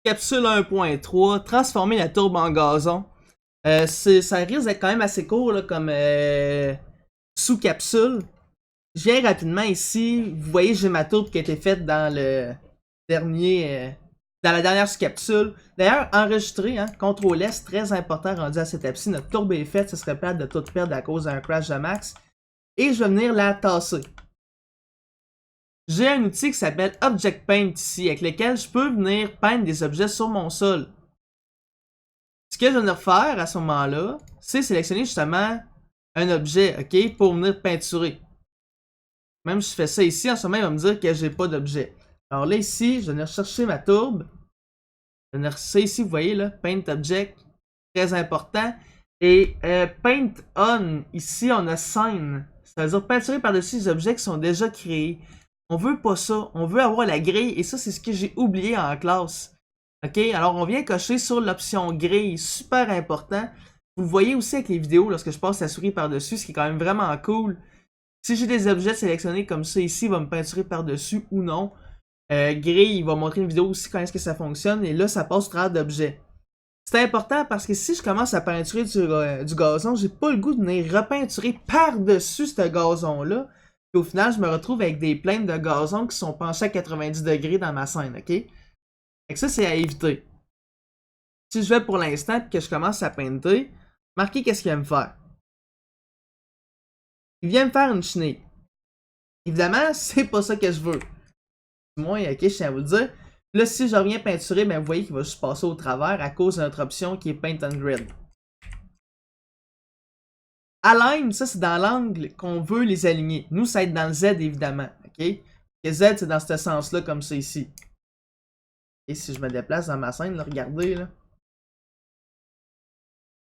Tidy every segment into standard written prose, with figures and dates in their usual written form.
Capsule 1.3, transformer la tourbe en gazon. Ça risque d'être quand même assez court là, comme sous-capsule. Je viens rapidement ici. Vous voyez, j'ai ma tourbe qui a été faite dans le dernier. Dans la dernière sous-capsule. D'ailleurs, enregistré, hein, CTRL S, très important rendu à cette étape-ci. Notre tourbe est faite, ce serait plate de tout perdre à cause d'un crash de max. Et je vais venir la tasser. J'ai un outil qui s'appelle Object Paint ici, avec lequel je peux venir peindre des objets sur mon sol. Ce que je vais venir faire à ce moment-là, c'est sélectionner justement un objet, ok, pour venir peinturer. Même si je fais ça ici, en ce moment, il va me dire que j'ai pas d'objet. Alors là, ici, je vais venir chercher ma tourbe. Je vais venir ça ici, vous voyez là, Paint Object, très important. Et Paint On, ici, on a Sign. Ça veut dire peinturer par-dessus les objets qui sont déjà créés. On veut pas ça, on veut avoir la grille, et ça, c'est ce que j'ai oublié en classe. Ok, alors on vient cocher sur l'option grille, super important. Vous le voyez aussi avec les vidéos lorsque je passe la souris par-dessus, ce qui est quand même vraiment cool. Si j'ai des objets sélectionnés comme ça ici, il va me peinturer par-dessus ou non. Grille, il va montrer une vidéo aussi quand est-ce que ça fonctionne, et là, ça passe au travers d'objets. C'est important parce que si je commence à peinturer du gazon, j'ai pas le goût de venir repeinturer par-dessus ce gazon-là. Puis au final, je me retrouve avec des plaines de gazon qui sont penchées à 90 degrés dans ma scène, ok? Fait que ça, c'est à éviter. Si je vais pour l'instant et que je commence à peinter, marquez qu'est-ce qu'il va me faire. Il vient me faire une chenille. Évidemment, c'est pas ça que je veux. Moi, ok, je tiens à vous le dire. Là, si je reviens peinturer, ben, vous voyez qu'il va juste passer au travers à cause de notre option qui est Paint on Grid. Align, ça c'est dans l'angle qu'on veut les aligner. Nous, ça va être dans le Z évidemment. Ok? Et Z, c'est dans ce sens-là, comme ça ici. Et si je me déplace dans ma scène, là, regardez là.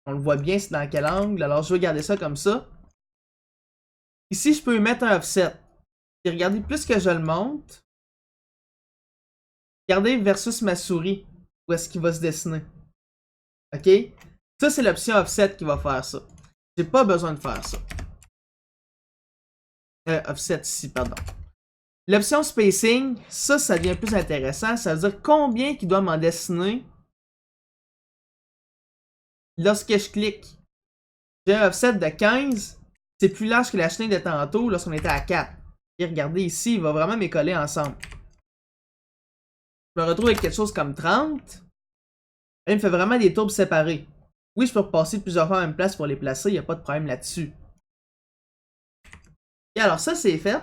On le voit bien, c'est dans quel angle. Alors, je vais garder ça comme ça. Ici, je peux mettre un offset. Et regardez, plus que je le monte, regardez versus ma souris, où est-ce qu'il va se dessiner. Ok? Ça, c'est l'option offset qui va faire ça. J'ai pas besoin de faire ça. Offset ici, pardon. L'option spacing, ça devient plus intéressant. Ça veut dire combien qu'il doit m'en dessiner lorsque je clique. J'ai un offset de 15. C'est plus large que la chenille de tantôt lorsqu'on était à 4. Et regardez ici, il va vraiment m'écoller ensemble. Je me retrouve avec quelque chose comme 30. Et il me fait vraiment des tourbes séparées. Oui, je peux repasser plusieurs fois à la même place pour les placer. Il n'y a pas de problème là-dessus. Et alors ça, c'est fait.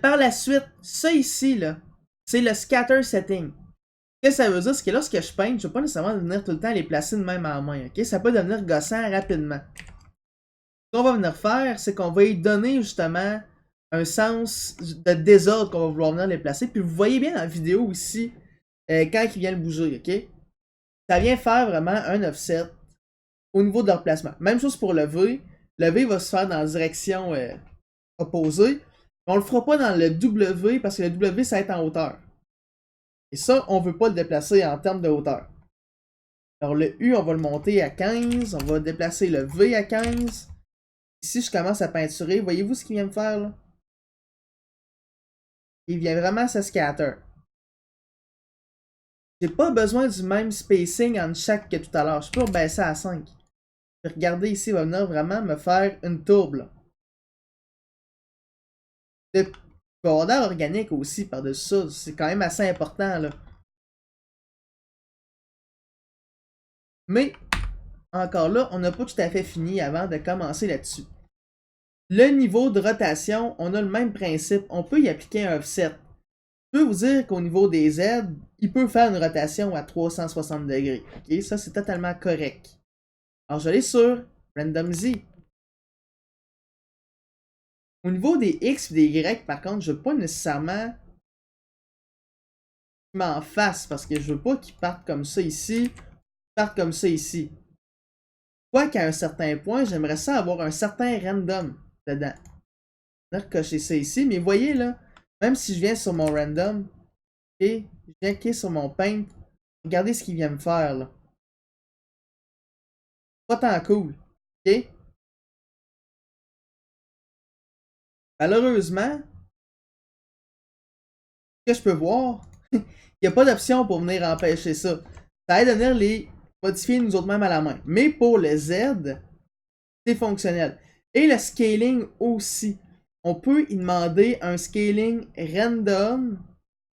Par la suite, ça ici, là, c'est le scatter setting. Ce que ça veut dire, c'est que lorsque je peins, je ne vais pas nécessairement venir tout le temps les placer de même en main. Ok? Ça peut devenir gossant rapidement. Ce qu'on va venir faire, c'est qu'on va y donner justement un sens de désordre qu'on va vouloir venir les placer. Puis vous voyez bien dans la vidéo ici, quand ils viennent bouger, ok? Ça vient faire vraiment un offset au niveau de leur placement. Même chose pour le V. Le V va se faire dans la direction opposée. On le fera pas dans le W parce que le W, ça va être en hauteur. Et ça, on veut pas le déplacer en termes de hauteur. Alors le U, on va le monter à 15. On va déplacer le V à 15. Ici, je commence à peinturer. Voyez-vous ce qu'il vient me faire là? Il vient vraiment se scatter. J'ai pas besoin du même spacing entre chaque que tout à l'heure. Je peux rebaisser à 5. Regardez ici, il va venir vraiment me faire une tourbe là. Le bordel organique aussi par-dessus ça, c'est quand même assez important là. Mais, encore là, on n'a pas tout à fait fini avant de commencer là-dessus. Le niveau de rotation, on a le même principe. On peut y appliquer un offset. Je peux vous dire qu'au niveau des Z, il peut faire une rotation à 360 degrés. Ok, ça c'est totalement correct. Alors je vais aller sur Random Z. Au niveau des X et des Y, par contre, je ne veux pas nécessairement qu'ils m'en fassent parce que je veux pas qu'ils partent comme ça ici, partent comme ça ici. Quoiqu'à un certain point, j'aimerais ça avoir un certain random dedans. Je vais recocher ça ici, mais voyez là, même si je viens sur mon random, et je viens cliquer sur mon paint, regardez ce qu'il vient me faire là. Pas tant cool, ok? Malheureusement, ce que je peux voir, Il n'y a pas d'option pour venir empêcher ça. Ça aide à venir les modifier nous autres mêmes à la main. Mais pour le Z, c'est fonctionnel. Et le scaling aussi. On peut y demander un scaling random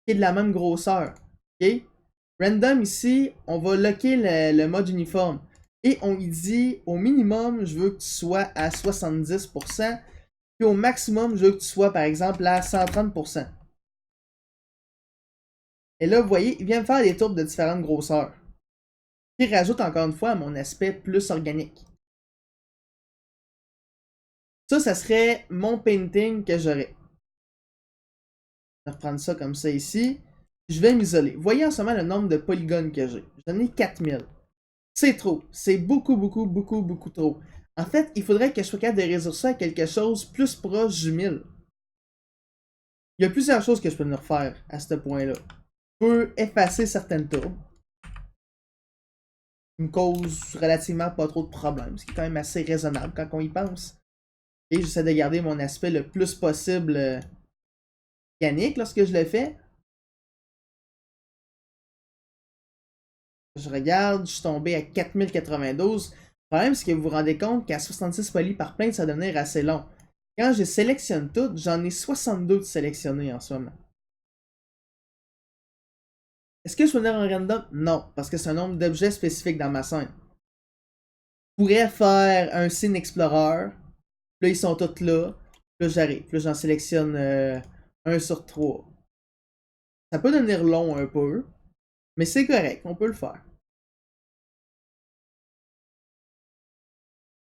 qui est de la même grosseur. OK? Random ici, on va locker le mode uniforme. Et on y dit au minimum, je veux que tu sois à 70%. Puis au maximum, je veux que tu sois par exemple à 130%. Et là, vous voyez, il vient me faire des tourbes de différentes grosseurs. Qui rajoute encore une fois mon aspect plus organique. Ça serait mon painting que j'aurais. Je vais reprendre ça comme ça ici. Je vais m'isoler. Vous voyez en ce moment le nombre de polygones que j'ai. J'en ai 4000. C'est trop. C'est beaucoup, beaucoup, beaucoup, beaucoup trop. En fait, il faudrait que je sois capable de résoudre ça à quelque chose plus proche du 1000. Il y a plusieurs choses que je peux me refaire à ce point-là. Je peux effacer certaines tourbes. Qui me causent relativement pas trop de problèmes. Ce qui est quand même assez raisonnable quand on y pense. Et j'essaie de garder mon aspect le plus possible organique lorsque je le fais. Je regarde, je suis tombé à 4092. Le problème, c'est que vous vous rendez compte qu'à 66 polis par plainte, ça va devenir assez long. Quand je sélectionne toutes, j'en ai 62 de sélectionnés en ce moment. Est-ce que je peux venir en random? Non, parce que c'est un nombre d'objets spécifiques dans ma scène. Je pourrais faire un scene explorer. Là, ils sont tous là. Là, j'arrive. Là, j'en sélectionne 1 sur 3. Ça peut devenir long un peu. Mais c'est correct, on peut le faire.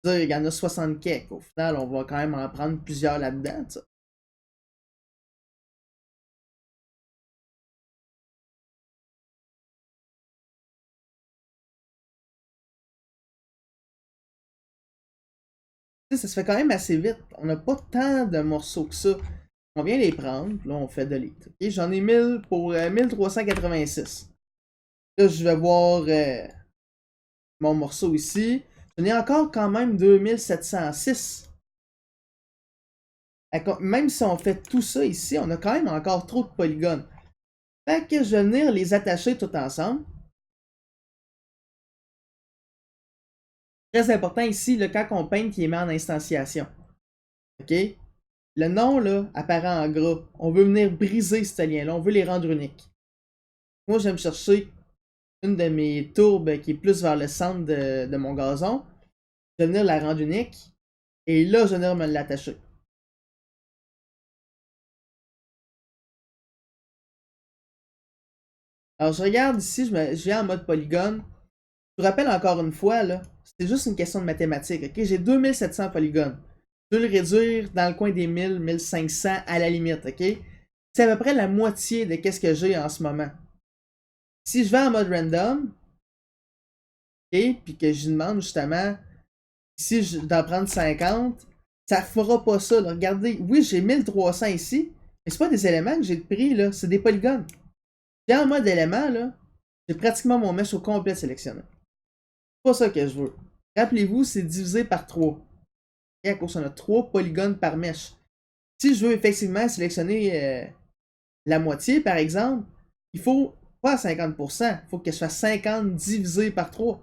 Il y en a 60 quelques. Au final, on va quand même en prendre plusieurs là-dedans. Ça se fait quand même assez vite. On n'a pas tant de morceaux que ça. On vient les prendre, là on fait delete. Okay? J'en ai 1000 pour 1386. Là, je vais voir mon morceau ici. J'en ai encore quand même 2706. Même si on fait tout ça ici, on a quand même encore trop de polygones. Fait que je vais venir les attacher tout ensemble. Très important ici, le quand on peint qui est mis en instantiation. OK? Le nom, là, apparaît en gras. On veut venir briser ce lien-là. On veut les rendre uniques. Moi, je vais me chercher une de mes tourbes qui est plus vers le centre de mon gazon. Je vais venir la rendre unique. Et là, je vais venir me l'attacher. Alors, je regarde ici, je viens en mode polygone. Je vous rappelle encore une fois, là, c'est juste une question de mathématiques. OK? J'ai 2700 polygones. Je vais le réduire dans le coin des 1000, 1500 à la limite. OK? C'est à peu près la moitié de ce que j'ai en ce moment. Si je vais en mode random, OK, puis que je demande justement ici d'en prendre 50, ça fera pas ça. Là. Regardez, oui, j'ai 1300 ici, mais c'est pas des éléments que j'ai de pris, là, c'est des polygones. J'ai en mode élément, là, j'ai pratiquement mon mesh au complet sélectionné. C'est pas ça que je veux. Rappelez-vous, c'est divisé par 3. Et à cause on a 3 polygones par mesh. Si je veux effectivement sélectionner la moitié, par exemple, il faut pas à 50%, il faut que je fasse 50 divisé par 3.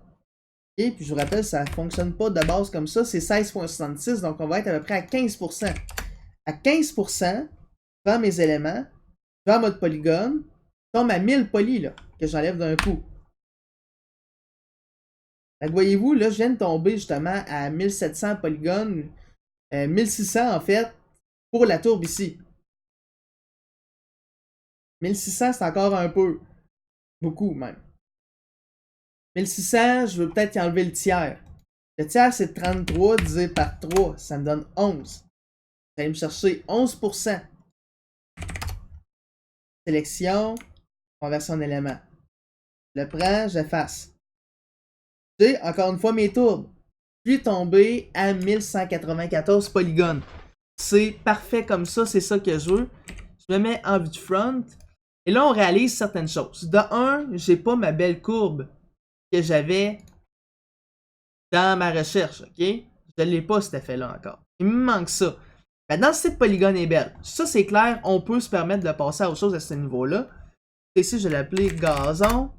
Et puis je vous rappelle, ça ne fonctionne pas de base comme ça, c'est 16.66, donc on va être à peu près à 15%. À 15%, je prends mes éléments, je vais en mode polygone, je tombe à 1000 polys là, que j'enlève d'un coup. Donc, voyez-vous, là, je viens de tomber justement à 1700 polygones, 1600 en fait, pour la tourbe ici. 1600, c'est encore un peu. Beaucoup même. 1600, je veux peut-être y enlever le tiers. Le tiers, c'est 33 divisé par 3. Ça me donne 11. Je vais me chercher 11%. Sélection, conversion en élément. Je le prends, j'efface. J'ai encore une fois mes tourbes. Je suis tombé à 1194 polygones. C'est parfait comme ça, c'est ça que je veux. Je me mets en vue de front. Et là, on réalise certaines choses. De un, j'ai pas ma belle courbe que j'avais dans ma recherche, ok? Je l'ai pas cet effet-là encore. Il me manque ça. Maintenant, cette polygone est belle. Ça, c'est clair, on peut se permettre de passer à autre chose à ce niveau-là. Ici, je vais l'appeler gazon.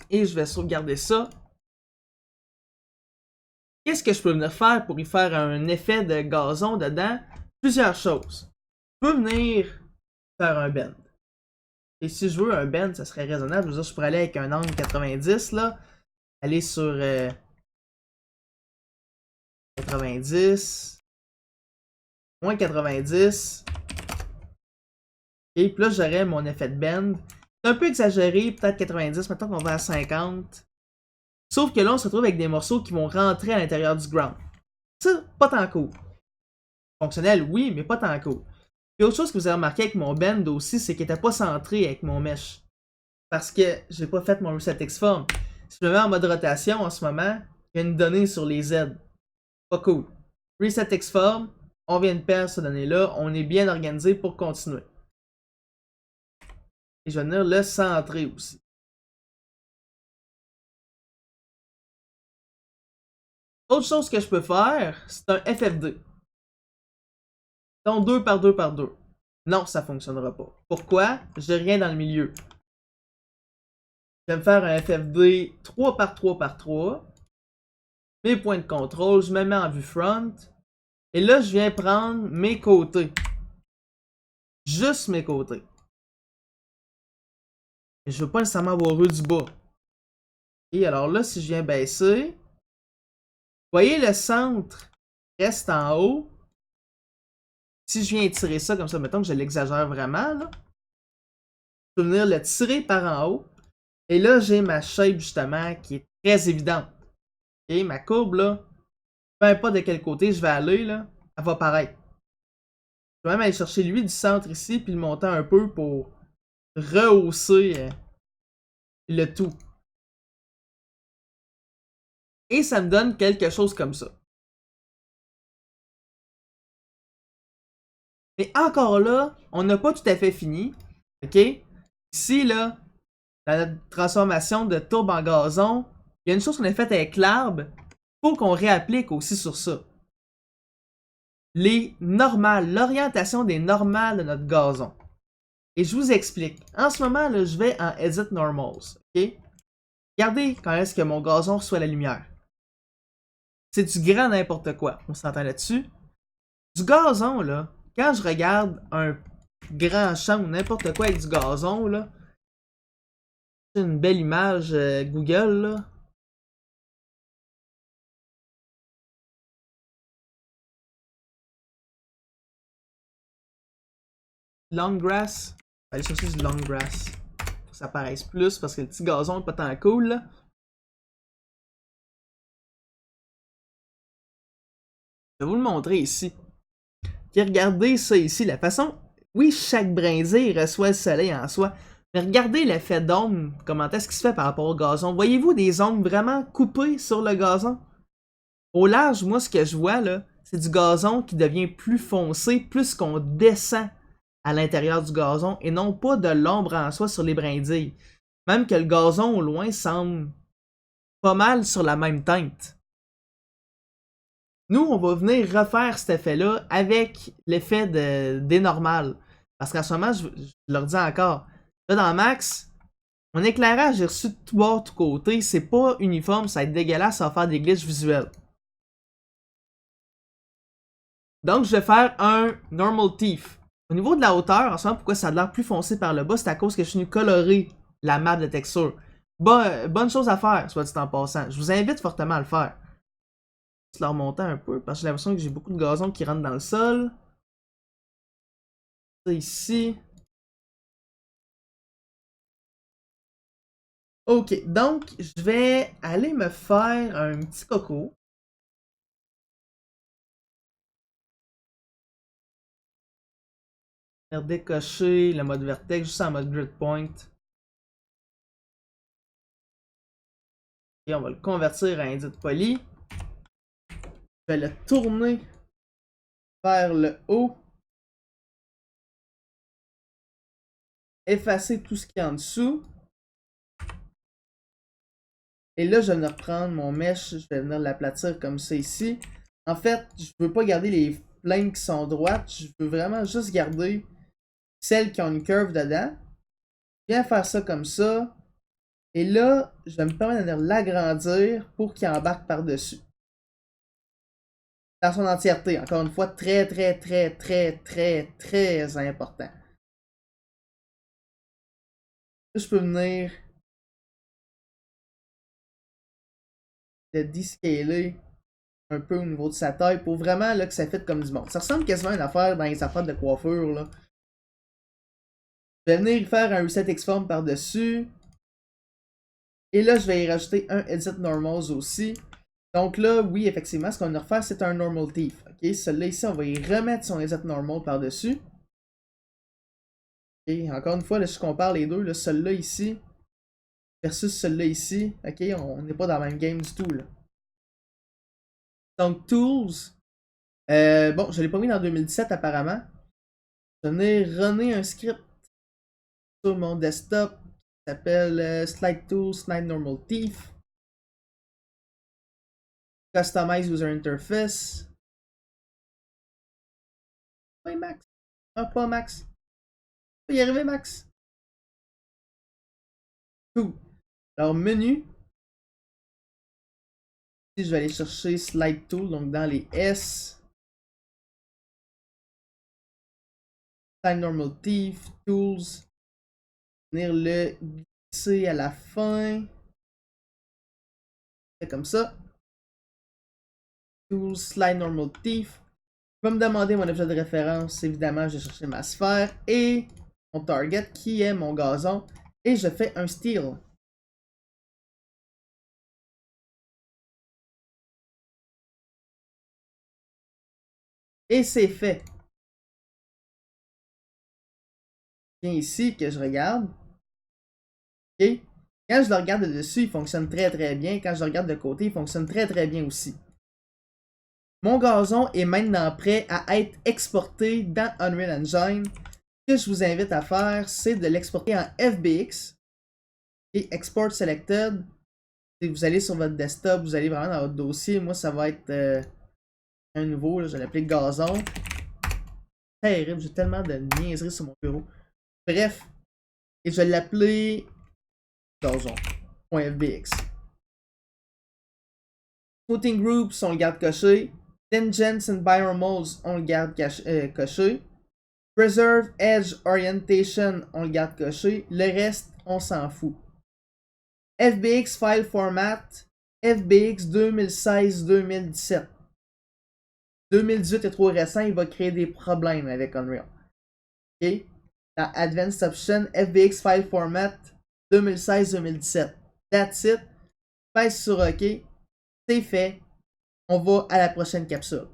Et je vais sauvegarder ça. Qu'est-ce que je peux venir faire pour y faire un effet de gazon dedans? Plusieurs choses. Je peux venir faire un bend. Et si je veux un bend, ça serait raisonnable. Je veux dire, je pourrais aller avec un angle 90 là. Aller sur 90. Moins 90. Et puis là, j'aurais mon effet de bend. C'est un peu exagéré, peut-être 90. Maintenant qu'on va à 50. Sauf que là, on se retrouve avec des morceaux qui vont rentrer à l'intérieur du ground. Ça, pas tant cool. Fonctionnel, oui, mais pas tant cool. Puis autre chose que vous avez remarqué avec mon bend aussi, c'est qu'il n'était pas centré avec mon mesh. Parce que j'ai pas fait mon reset X-Form. Si je me mets en mode rotation en ce moment, il y a une donnée sur les Z. Pas cool. Reset X-Form, on vient de perdre cette donnée-là, on est bien organisé pour continuer. Et je vais venir le centrer aussi. Autre chose que je peux faire, c'est un FFD. Donc 2 par 2 par 2. Non, ça ne fonctionnera pas. Pourquoi? J'ai rien dans le milieu. Je vais me faire un FFD 3 par 3 par 3. Mes points de contrôle, je me mets en vue front. Et là, je viens prendre mes côtés. Juste mes côtés. Et je veux pas nécessairement avoir eux du bas. Et alors là, si je viens baisser, vous voyez le centre reste en haut. Si je viens tirer ça comme ça, mettons que je l'exagère vraiment, là, je peux venir le tirer par en haut. Et là, j'ai ma shape justement qui est très évidente. Et ma courbe là, peu importe de quel côté je vais aller, là, elle va paraître. Je vais même aller chercher lui du centre ici, puis le monter un peu pour rehausser le tout. Et ça me donne quelque chose comme ça. Mais encore là, on n'a pas tout à fait fini. OK? Ici, là, dans notre transformation de tourbe en gazon, il y a une chose qu'on a faite avec l'arbre. Il faut qu'on réapplique aussi sur ça. Les normales, l'orientation des normales de notre gazon. Et je vous explique. En ce moment, là, je vais en Edit Normals. OK? Regardez quand est-ce que mon gazon reçoit la lumière. C'est du grand n'importe quoi. On s'entend là-dessus. Du gazon, là, quand je regarde un grand champ ou n'importe quoi avec du gazon, là, c'est une belle image Google, là. Long grass. Allez chercher du long grass. Faut que ça paraisse plus parce que le petit gazon est pas tant cool, là. Je vais vous le montrer ici. Et regardez ça ici, la façon... Oui, chaque brindille reçoit le soleil en soi, mais regardez l'effet d'ombre, comment est-ce qu'il se fait par rapport au gazon. Voyez-vous des ombres vraiment coupées sur le gazon? Au large, moi, ce que je vois, là, c'est du gazon qui devient plus foncé, plus qu'on descend à l'intérieur du gazon, et non pas de l'ombre en soi sur les brindilles. Même que le gazon au loin semble pas mal sur la même teinte. Nous, on va venir refaire cet effet-là avec l'effet des normales. Parce qu'en ce moment, je leur dis encore, là dans Max, mon éclairage est reçu de tout bord, de tout côté, c'est pas uniforme, ça va être dégueulasse, ça va faire des glitches visuels. Donc, je vais faire un Normal Teeth. Au niveau de la hauteur, en ce moment, pourquoi ça a l'air plus foncé par le bas, c'est à cause que je suis venu colorer la map de texture. Bonne chose à faire, soit dit en passant. Je vous invite fortement à le faire. Je vais le remonter un peu, parce que j'ai l'impression que j'ai beaucoup de gazon qui rentre dans le sol. Ça ici. Ok, donc je vais aller me faire un petit coco. Faire décocher le mode vertex juste en mode grid point. Et on va le convertir à indeed poly. Je vais le tourner vers le haut. Effacer tout ce qui est en dessous. Et là, je vais venir prendre mon mesh, je vais venir l'aplatir comme ça ici. En fait, je veux pas garder les planes qui sont droites, je veux vraiment juste garder celles qui ont une curve dedans. Je viens faire ça comme ça. Et là, je vais me permettre de l'agrandir pour qu'il embarque par-dessus. Dans son entièreté. Encore une fois, très, très, très, très, très, très important. Là, je peux venir le descaler un peu au niveau de sa taille pour vraiment là, que ça fitte comme du monde. Ça ressemble quasiment à une affaire dans les affaires de coiffure. Là. Je vais venir faire un reset X-Form par-dessus. Et là, je vais y rajouter un Edit Normals aussi. Donc là, oui, effectivement, ce qu'on va refaire, c'est un Normal Thief. Ok, celui-là ici, on va y remettre son Edit Normal par-dessus. Ok, encore une fois, là, je compare les deux, celui-là ici versus celui-là ici. Ok, on n'est pas dans la même game du tout. Là. Donc, Tools. Bon, je ne l'ai pas mis dans 2017 apparemment. Je vais venir runner un script sur mon desktop qui s'appelle Slide Tools, Slide Normal Thief. Customize User Interface. Oui, Max. Ah, pas Max. On va y arriver, Max. Cool. Alors, menu. Ici, je vais aller chercher Slide Tool, donc dans les S. Slide Normal Thief, Tools. Venir le glisser à la fin. C'est comme ça. Tools, Slide Normal Thief. Il va me demander mon objet de référence. Évidemment, je vais chercher ma sphère et mon target qui est mon gazon. Et je fais un steal. Et c'est fait. Viens ici que je regarde. Ok. Quand je le regarde de dessus, il fonctionne très très bien. Quand je le regarde de côté, il fonctionne très très bien aussi. Mon gazon est maintenant prêt à être exporté dans Unreal Engine. Ce que je vous invite à faire, c'est de l'exporter en FBX. Et Export Selected. Et vous allez sur votre desktop, vous allez vraiment dans votre dossier. Moi, ça va être un nouveau. Là, je vais l'appeler gazon. Terrible, j'ai tellement de niaiseries sur mon bureau. Bref. Et je vais l'appeler gazon.fbx. Smoothing Groups, on le garde coché. Tangents and Biormals, on le garde coché. Preserve Edge Orientation, on le garde coché. Le reste, on s'en fout. FBX File Format, FBX 2016-2017. 2018 est trop récent, il va créer des problèmes avec Unreal. Ok? Dans Advanced Option, FBX File Format 2016-2017. That's it. Pèse sur OK. C'est fait. On va à la prochaine capsule.